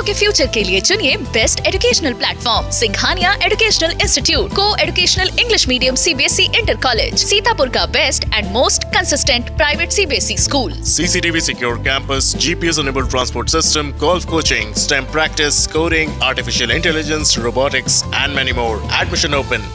के फ्यूचर के लिए चुनिए best educational platform Singhania educational institute, coeducational English medium CBSE inter college, Sitapur का best and most consistent private CBSE school, CCTV secure campus, GPS enabled transport system, golf coaching, STEM practice, coding, artificial intelligence, robotics and many more. Admission open.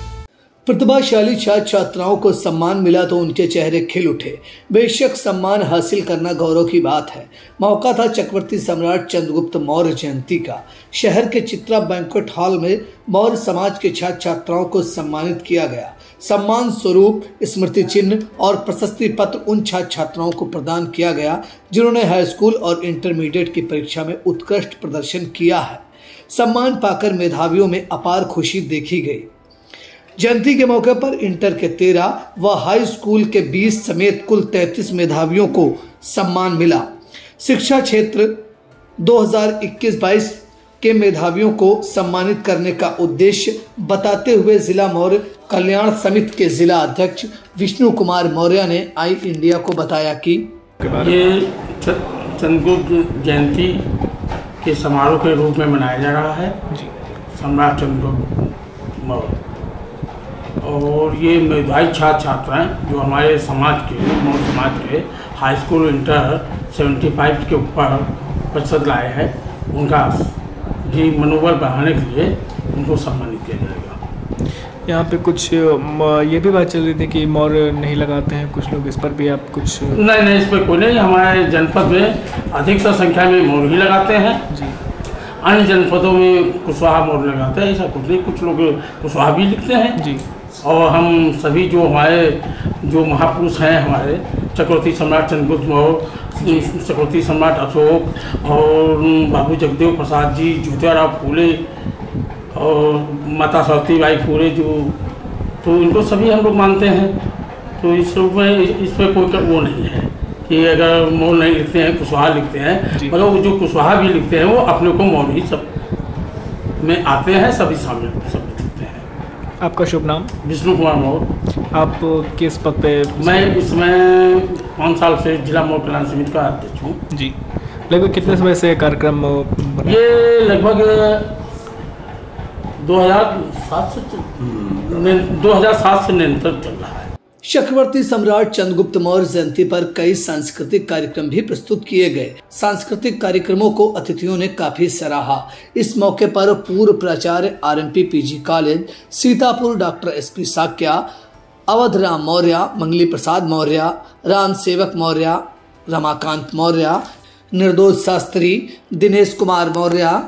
प्रतिभाशाली छात्र छात्राओं को सम्मान मिला तो उनके चेहरे खिल उठे। बेशक सम्मान हासिल करना गौरव की बात है। मौका था चक्रवर्ती सम्राट चंद्रगुप्त मौर्य जयंती का। शहर के चित्रा बैंक्वेट हॉल में मौर्य समाज के छात्र छात्राओं को सम्मानित किया गया। सम्मान स्वरूप स्मृति चिन्ह और प्रशस्ति पत्र उन छात्र छात्राओं को प्रदान किया गया जिन्होंने हाई स्कूल और इंटरमीडिएट की परीक्षा में उत्कृष्ट प्रदर्शन किया है। सम्मान पाकर मेधावियों में अपार खुशी देखी गई। जयंती के मौके पर इंटर के 13 व हाई स्कूल के 20 समेत कुल 33 मेधावियों को सम्मान मिला। शिक्षा क्षेत्र 2021-22 के मेधावियों को सम्मानित करने का उद्देश्य बताते हुए जिला मौर्य कल्याण समिति के जिला अध्यक्ष विष्णु कुमार मौर्य ने आई इंडिया को बताया कि ये चंद्रगुप्त जयंती के समारोह के रूप में मनाया जा रहा है। सम्राट चंद्रगुप्त मौर्य और ये मेधावी छात्र छात्राएँ जो हमारे समाज के मौर्य समाज के हाई स्कूल इंटर 75 के ऊपर प्रतिशत लाए हैं, उनका जी मनोबल बढ़ाने के लिए उनको सम्मानित किया जाएगा। यहाँ पे कुछ ये भी बात चल रही थी कि मौर्य नहीं लगाते हैं कुछ लोग, इस पर भी आप कुछ? नहीं, इस पर कोई नहीं। हमारे जनपद में अधिकतर संख्या में मौर्य ही लगाते हैं जी। अन्य जनपदों में कुशवाहा मौर्य लगाते हैं, ऐसा कुछ नहीं। कुछ लोग कुशवाहा भी लिखते हैं जी। और हम सभी जो हमारे जो महापुरुष हैं, हमारे चक्रवर्ती सम्राट चंद्रगुप्त मौर्य, चक्रवर्ती सम्राट अशोक और बाबू जगदेव प्रसाद जी, ज्योतिराव फूले और माता सावित्रीबाई फूले, जो तो इनको सभी हम लोग मानते हैं। तो इस रूप में इस पर कोई वो नहीं है कि अगर मौर्य नहीं लिखते हैं, कुशवाहा लिखते हैं, मगर वो जो कुशवाहा भी लिखते हैं वो अपने को मौर्य ही सब में आते हैं, सभी शामिल सब लिखते हैं। आपका शुभ नाम? विष्णु कुमार मौर्य। आप किस पद पे? मैं इसमें 5 साल से जिला मौर्य कल्याण समिति का अध्यक्ष हूँ जी। लगभग कितने समय से कार्यक्रम? ये लगभग 2007 से निरंतर चल रहा है। चक्रवर्ती सम्राट चंद्रगुप्त मौर्य जयंती पर कई सांस्कृतिक कार्यक्रम भी प्रस्तुत किए गए। सांस्कृतिक कार्यक्रमों को अतिथियों ने काफी सराहा। इस मौके पर पूर्व प्राचार्य RMP PG college Sitapur doctor SP Shakya, Awadh Ram Maurya, Mangali Prasad Maurya, Ram सेवक मौर्य, रमाकांत मौर्य, निर्दोष शास्त्री, दिनेश कुमार मौर्य,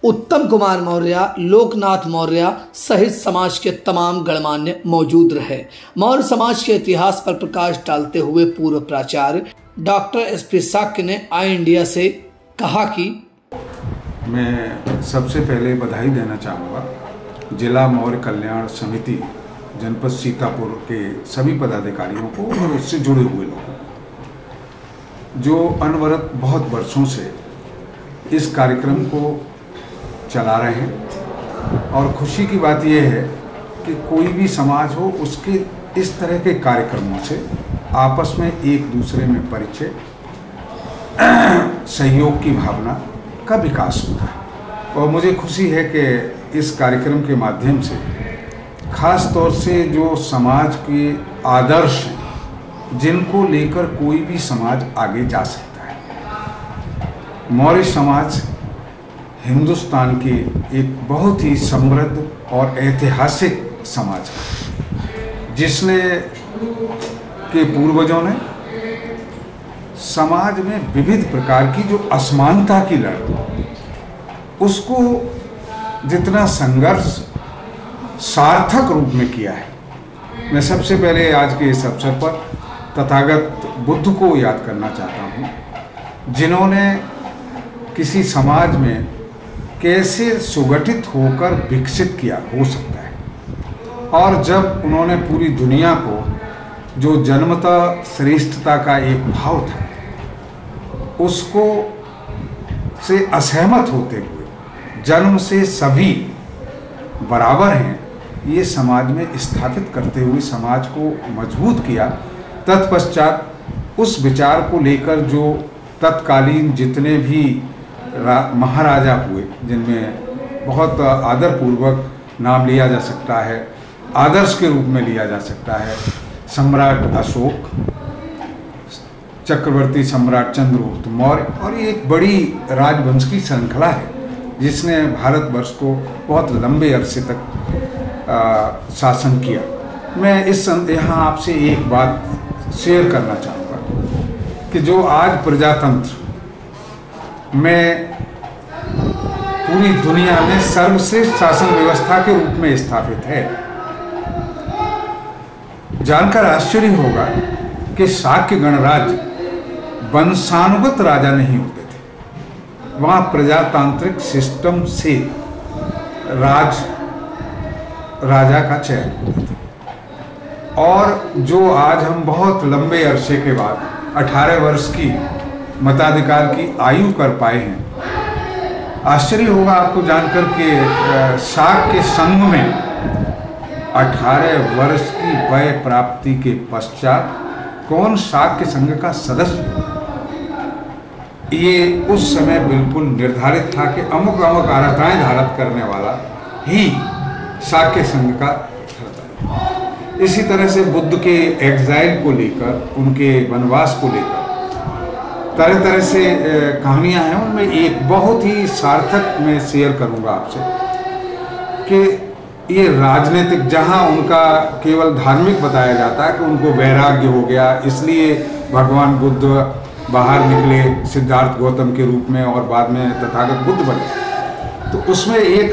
उत्तम कुमार मौर्य, लोकनाथ मौर्य सहित समाज के तमाम गणमान्य मौजूद रहे। मौर्य समाज के इतिहास पर प्रकाश डालते हुए पूर्व प्राचार्य डॉक्टर SP साक्य ने आई इंडिया से कहा कि मैं सबसे पहले बधाई देना चाहूँगा जिला मौर्य कल्याण समिति जनपद सीतापुर के सभी पदाधिकारियों को और उससे जुड़े हुए लोगों को, जो अनवरत बहुत वर्षों से इस कार्यक्रम को चला रहे हैं। और खुशी की बात यह है कि कोई भी समाज हो, उसके इस तरह के कार्यक्रमों से आपस में एक दूसरे में परिचय, सहयोग की भावना का विकास होता है। और मुझे खुशी है कि इस कार्यक्रम के माध्यम से खास तौर से जो समाज के आदर्श हैं, जिनको लेकर कोई भी समाज आगे जा सकता है। मौर्य समाज हिंदुस्तान के एक बहुत ही समृद्ध और ऐतिहासिक समाज है, जिसने के पूर्वजों ने समाज में विविध प्रकार की जो असमानता की लड़ाई, उसको जितना संघर्ष सार्थक रूप में किया है। मैं सबसे पहले आज के इस अवसर पर तथागत बुद्ध को याद करना चाहता हूँ, जिन्होंने किसी समाज में कैसे सुगठित होकर विकसित किया हो सकता है। और जब उन्होंने पूरी दुनिया को जो जन्मतः श्रेष्ठता का एक भाव था, उसको से असहमत होते हुए जन्म से सभी बराबर हैं, ये समाज में स्थापित करते हुए समाज को मजबूत किया। तत्पश्चात उस विचार को लेकर जो तत्कालीन जितने भी महाराजा हुए, जिनमें बहुत आदरपूर्वक नाम लिया जा सकता है, आदर्श के रूप में लिया जा सकता है सम्राट अशोक, चक्रवर्ती सम्राट चंद्रगुप्त मौर्य। और ये एक बड़ी राजवंश की श्रृंखला है जिसने भारतवर्ष को बहुत लंबे अरसे तक शासन किया। मैं यहाँ आपसे एक बात शेयर करना चाहूँगा कि जो आज प्रजातंत्र में पूरी दुनिया में सर्वश्रेष्ठ शासन व्यवस्था के रूप में स्थापित है, जानकर आश्चर्य होगा कि शाक्य गणराज्य वंशानुगत राजा नहीं होते थे। वहाँ प्रजातांत्रिक सिस्टम से राजा का चयन होता था। और जो आज हम बहुत लंबे अरसे के बाद 18 वर्ष की मताधिकार की आयु कर पाए हैं, आश्चर्य होगा आपको जानकर कि शाक्य संघ में 18 वर्ष की वय प्राप्ति के पश्चात कौन शाक्य संघ का सदस्य होगा, ये उस समय बिल्कुल निर्धारित था कि अमुक अमुक अर्हताएं धारण करने वाला ही शाक्य संघ का था। इसी तरह से बुद्ध के एग्जाइल को लेकर, उनके वनवास को लेकर तरह तरह से कहानियां हैं। उनमें एक बहुत ही सार्थक मैं शेयर करूंगा आपसे कि ये राजनीतिक, जहां उनका केवल धार्मिक बताया जाता है कि उनको वैराग्य हो गया, इसलिए भगवान बुद्ध बाहर निकले सिद्धार्थ गौतम के रूप में और बाद में तथागत बुद्ध बने, तो उसमें एक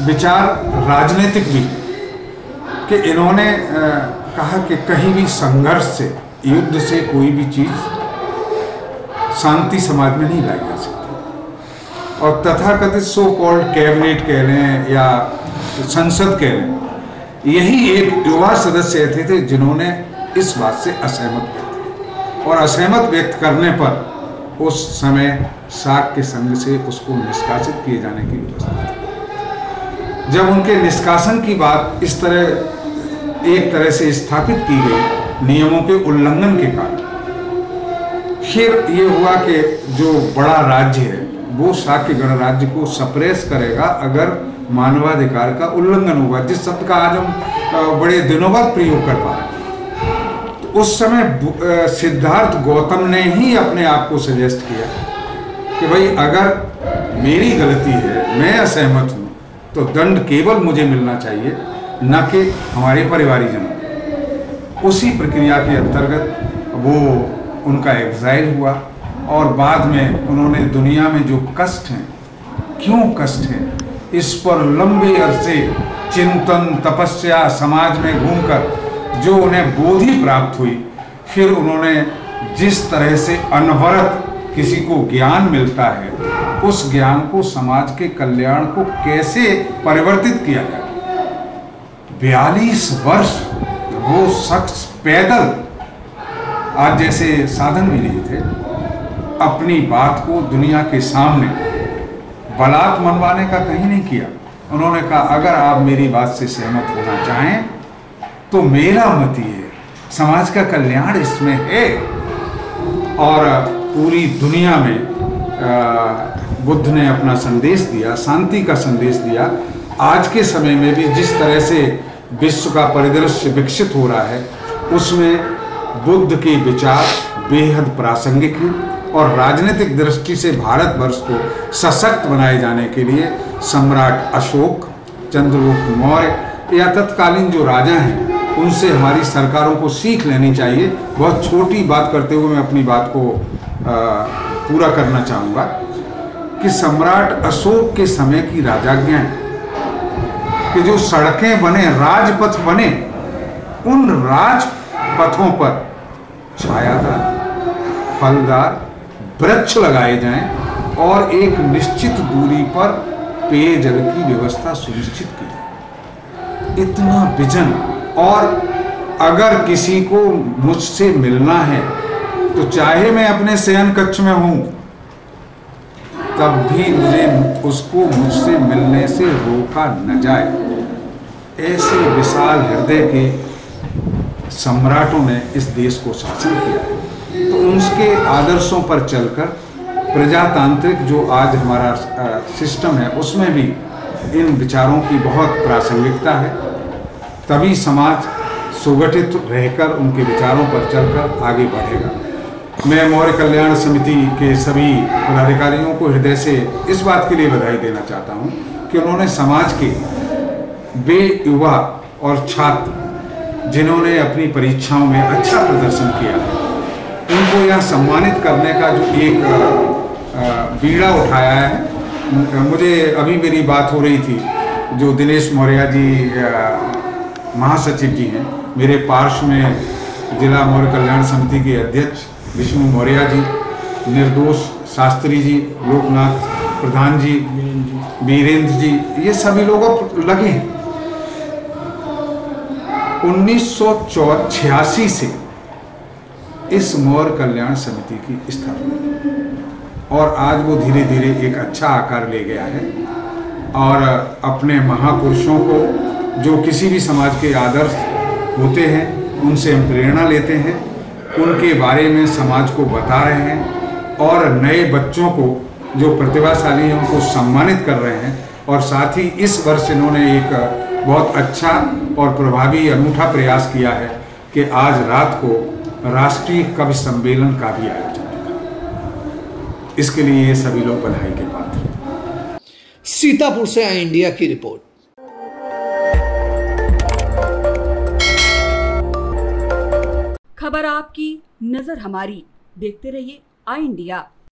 विचार राजनीतिक भी कि इन्होंने कहा कि कहीं भी संघर्ष से, युद्ध से कोई भी चीज़ शांति समाज में नहीं लाई जा सकती। और तथाकथित सो कॉल्ड कैबिनेट कह लें या संसद कह लें, यही एक युवा सदस्य थे जिन्होंने इस बात से असहमत व्यक्त किया और असहमत व्यक्त करने पर उस समय शाक्य संघ से उसको निष्कासित किए जाने की व्यवस्था थी। जब उनके निष्कासन की बात इस तरह एक तरह से स्थापित की गई नियमों के उल्लंघन के कारण, फिर ये हुआ कि जो बड़ा राज्य है वो शाक्य गणराज्य को सप्रेस करेगा अगर मानवाधिकार का उल्लंघन होगा, जिस शब्द का आज हम बड़े दिनों बाद प्रयोग कर पा रहे हैं। तो उस समय सिद्धार्थ गौतम ने ही अपने आप को सजेस्ट किया कि भाई अगर मेरी गलती है, मैं असहमत हूँ, तो दंड केवल मुझे मिलना चाहिए, न कि हमारे परिवारीजनों। उसी प्रक्रिया के अंतर्गत वो उनका एग्जाइल हुआ और बाद में उन्होंने दुनिया में जो कष्ट हैं, क्यों कष्ट हैं, इस पर लंबे अरसे चिंतन तपस्या समाज में घूमकर जो उन्हें बोधि प्राप्त हुई, फिर उन्होंने जिस तरह से अनवरत किसी को ज्ञान मिलता है, उस ज्ञान को समाज के कल्याण को कैसे परिवर्तित किया जाए। 42 वर्ष वो शख्स पैदल, आज जैसे साधन भी नहीं थे, अपनी बात को दुनिया के सामने बलात् मनवाने का कहीं नहीं किया। उन्होंने कहा अगर आप मेरी बात से सहमत होना चाहें तो मेरा मत ये है, समाज का कल्याण इसमें है। और पूरी दुनिया में बुद्ध ने अपना संदेश दिया, शांति का संदेश दिया। आज के समय में भी जिस तरह से विश्व का परिदृश्य विकसित हो रहा है, उसमें बुद्ध के विचार बेहद प्रासंगिक हैं और राजनीतिक दृष्टि से भारतवर्ष को सशक्त बनाए जाने के लिए सम्राट अशोक, चंद्रगुप्त मौर्य या तत्कालीन जो राजा हैं, उनसे हमारी सरकारों को सीख लेनी चाहिए। बहुत छोटी बात करते हुए मैं अपनी बात को पूरा करना चाहूँगा कि सम्राट अशोक के समय की राजाज्ञाएं कि जो सड़कें बने, राजपथ बने, उन राजपथों पर छायादार फलदार वृक्ष लगाए जाएं और एक निश्चित दूरी पर पेयजल की व्यवस्था सुनिश्चित की जाए। इतना विजन। और अगर किसी को मुझसे मिलना है तो चाहे मैं अपने शयन कक्ष में हूं, तब भी उसको मुझसे मिलने से रोका न जाए। ऐसे विशाल हृदय के सम्राटों ने इस देश को शासन किया है। तो उनके आदर्शों पर चलकर प्रजातांत्रिक जो आज हमारा सिस्टम है उसमें भी इन विचारों की बहुत प्रासंगिकता है। तभी समाज सुगठित रहकर उनके विचारों पर चलकर आगे बढ़ेगा। मैं मौर्य कल्याण समिति के सभी पदाधिकारियों को हृदय से इस बात के लिए बधाई देना चाहता हूं कि उन्होंने समाज के वे युवा और छात्र जिन्होंने अपनी परीक्षाओं में अच्छा प्रदर्शन किया है, उनको यह सम्मानित करने का जो एक बीड़ा उठाया है। मुझे अभी मेरी बात हो रही थी, जो दिनेश मौर्य जी महासचिव जी हैं, मेरे पार्श्व में जिला मौर्य कल्याण समिति के अध्यक्ष विष्णु मौर्य जी, निर्दोष शास्त्री जी, लोकनाथ प्रधान जी, वीरेंद्र जी, ये सभी लोग लगे हैं। 1986 से इस मौर्य कल्याण समिति की स्थापना की और आज वो धीरे धीरे एक अच्छा आकार ले गया है और अपने महापुरुषों को, जो किसी भी समाज के आदर्श होते हैं, उनसे हम प्रेरणा लेते हैं, उनके बारे में समाज को बता रहे हैं और नए बच्चों को जो प्रतिभाशाली हैं उनको सम्मानित कर रहे हैं। और साथ ही इस वर्ष इन्होंने एक बहुत अच्छा और प्रभावी अनूठा प्रयास किया है कि आज रात को राष्ट्रीय कवि सम्मेलन का भी आयोजन है। इसके लिए ये सभी लोग बधाई के पात्र हैं। सीतापुर से आई इंडिया की रिपोर्ट। खबर आपकी, नजर हमारी। देखते रहिए आई इंडिया।